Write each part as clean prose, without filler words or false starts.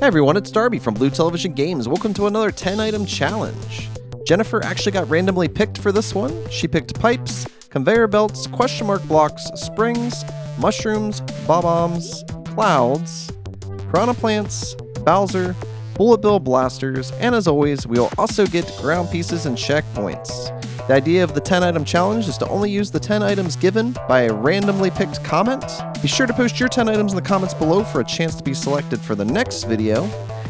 Hey everyone, it's Darby from Blue Television Games. Welcome to another 10-item challenge. Jennifer actually got randomly picked for this one. She picked pipes, conveyor belts, question mark blocks, springs, mushrooms, bob-ombs, clouds, piranha plants, Bowser, bullet bill blasters, and as always, we will also get ground pieces and checkpoints. The idea of the 10-item challenge is to only use the 10 items given by a randomly picked comment. Be sure to post your 10 items in the comments below for a chance to be selected for the next video.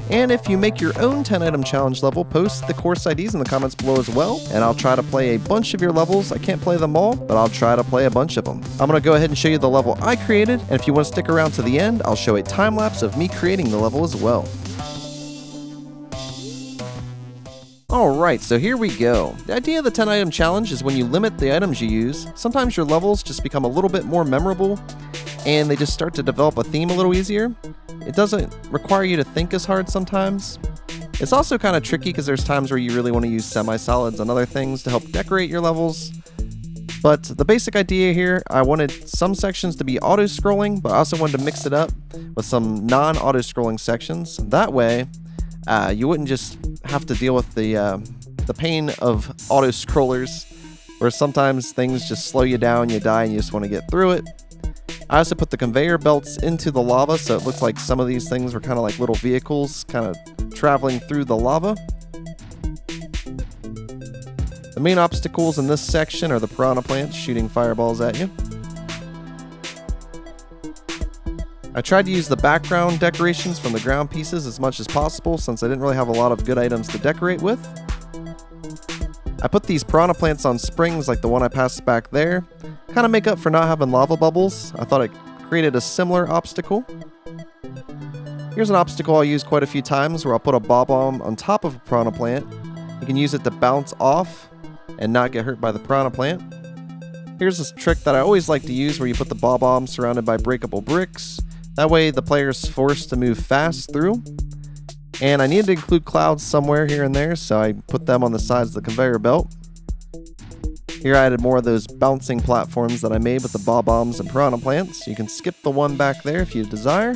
And if you make your own 10-item challenge level, post the course IDs in the comments below as well, and I'll try to play a bunch of your levels. I can't play them all, but I'll try to play a bunch of them. I'm going to go ahead and show you the level I created, and if you want to stick around to the end, I'll show a time-lapse of me creating the level as well. Alright, so here we go. The idea of the 10-item challenge is when you limit the items you use, sometimes your levels just become a little bit more memorable, and they just start to develop a theme a little easier. It doesn't require you to think as hard sometimes. It's also kind of tricky because there's times where you really want to use semi-solids and other things to help decorate your levels. But the basic idea here, I wanted some sections to be auto-scrolling, but I also wanted to mix it up with some non-auto-scrolling sections. That way, you wouldn't just have to deal with the pain of auto-scrollers, where sometimes things just slow you down, you die, and you just want to get through it. I also put the conveyor belts into the lava, so it looks like some of these things were kind of like little vehicles kind of traveling through the lava. The main obstacles in this section are the piranha plants shooting fireballs at you. I tried to use the background decorations from the ground pieces as much as possible since I didn't really have a lot of good items to decorate with. I put these piranha plants on springs like the one I passed back there, kind of make up for not having lava bubbles. I thought it created a similar obstacle. Here's an obstacle I'll use quite a few times where I'll put a bob-omb on top of a piranha plant. You can use it to bounce off and not get hurt by the piranha plant. Here's this trick that I always like to use where you put the bob-omb surrounded by breakable bricks. That way the player's forced to move fast through. And I needed to include clouds somewhere here and there, so I put them on the sides of the conveyor belt. Here I added more of those bouncing platforms that I made with the bob-ombs and piranha plants. You can skip the one back there if you desire.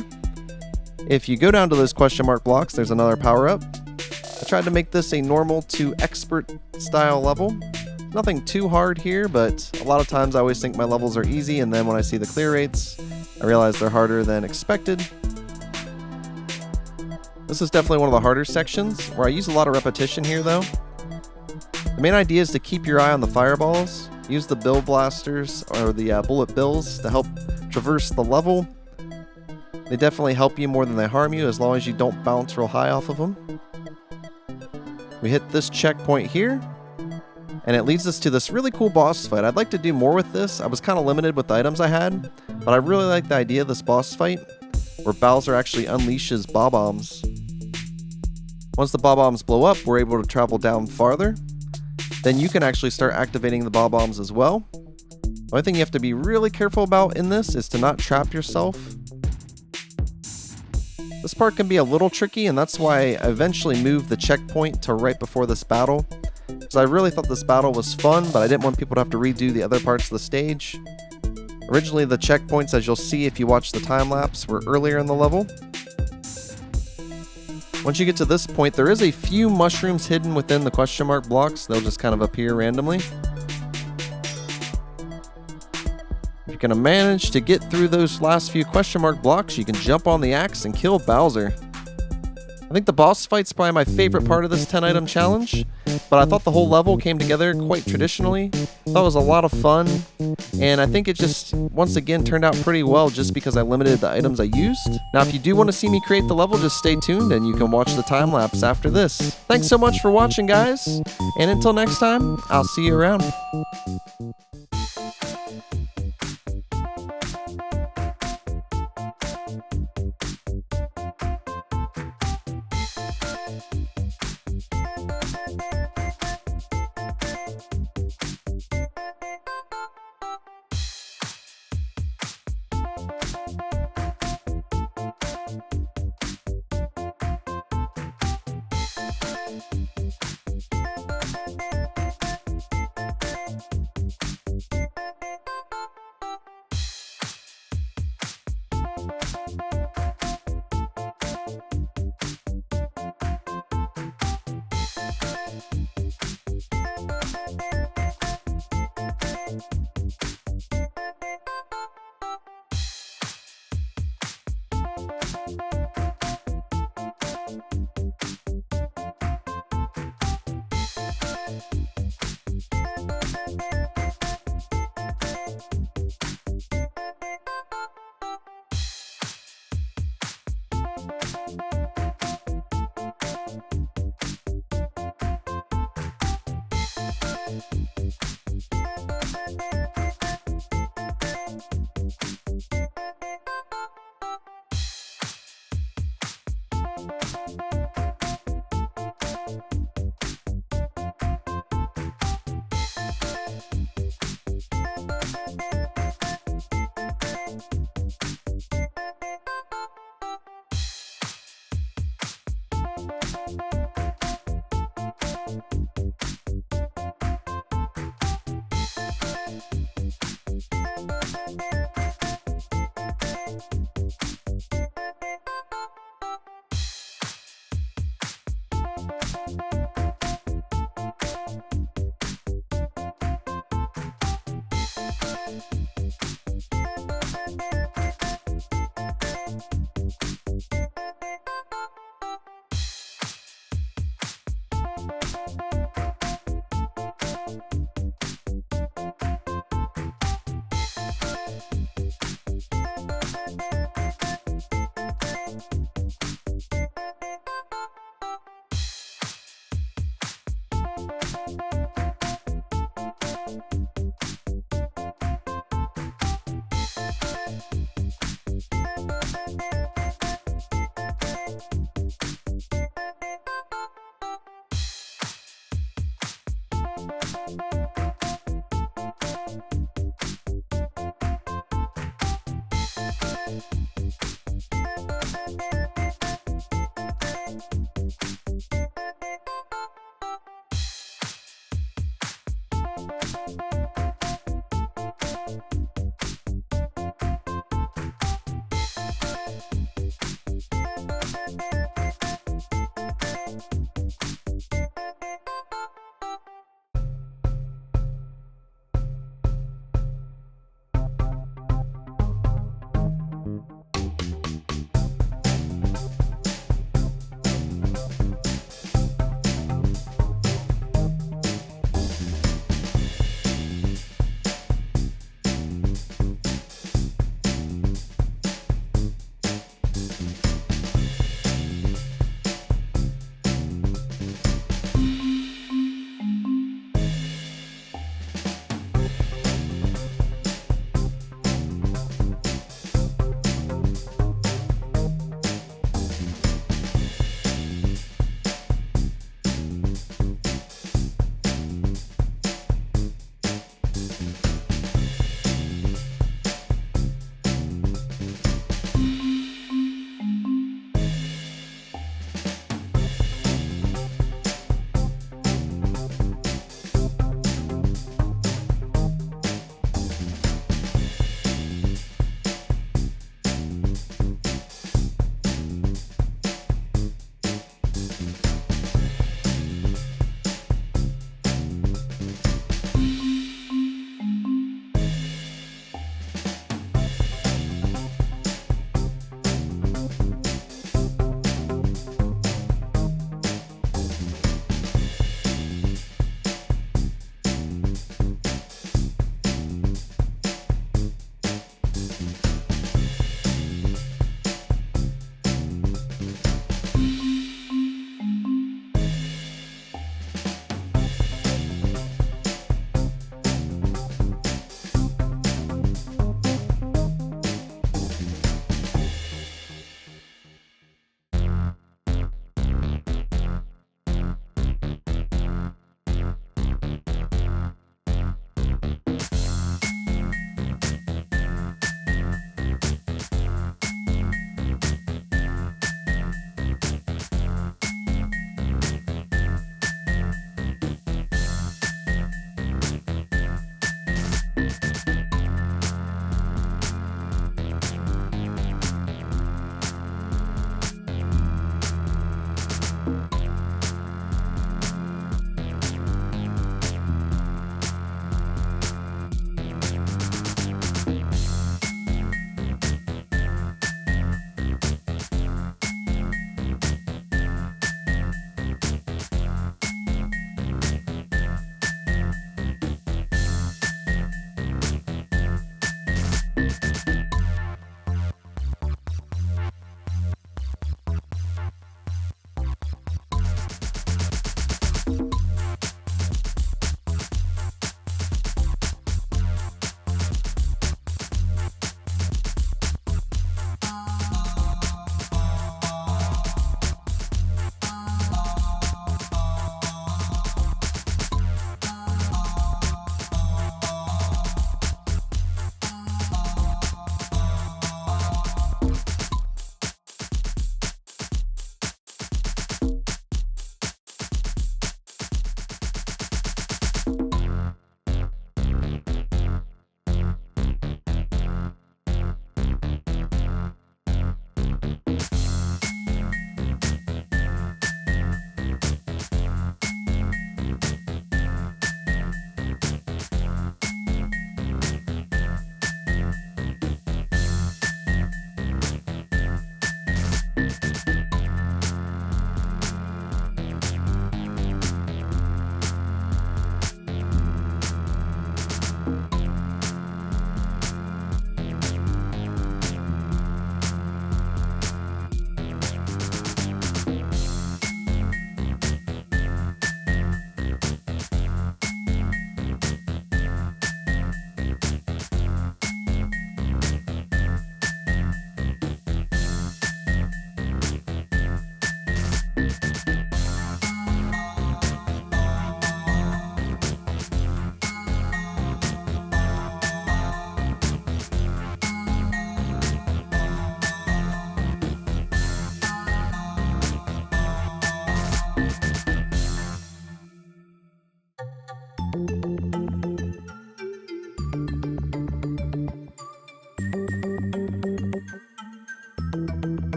If you go down to those question mark blocks, there's another power-up. I tried to make this a normal to expert style level. Nothing too hard here, but a lot of times I always think my levels are easy, and then when I see the clear rates, I realize they're harder than expected. This is definitely one of the harder sections, where I use a lot of repetition here though. The main idea is to keep your eye on the fireballs. Use the bill blasters or the bullet bills to help traverse the level. They definitely help you more than they harm you as long as you don't bounce real high off of them. We hit this checkpoint here, and it leads us to this really cool boss fight. I'd like to do more with this. I was kind of limited with the items I had, but I really like the idea of this boss fight where Bowser actually unleashes bob-ombs. Once the bob-ombs blow up, we're able to travel down farther. Then you can actually start activating the bob-ombs as well. The only thing you have to be really careful about in this is to not trap yourself. This part can be a little tricky, and that's why I eventually moved the checkpoint to right before this battle. Because I really thought this battle was fun, but I didn't want people to have to redo the other parts of the stage. Originally, the checkpoints, as you'll see if you watch the time-lapse, were earlier in the level. Once you get to this point, there is a few mushrooms hidden within the question mark blocks. They'll just kind of appear randomly. If you're going to manage to get through those last few question mark blocks, you can jump on the axe and kill Bowser. I think the boss fight's probably my favorite part of this 10-item challenge, but I thought the whole level came together quite traditionally. I thought it was a lot of fun, and I think it just, once again, turned out pretty well just because I limited the items I used. Now, if you do want to see me create the level, just stay tuned and you can watch the time-lapse after this. Thanks so much for watching, guys, and until next time, I'll see you around.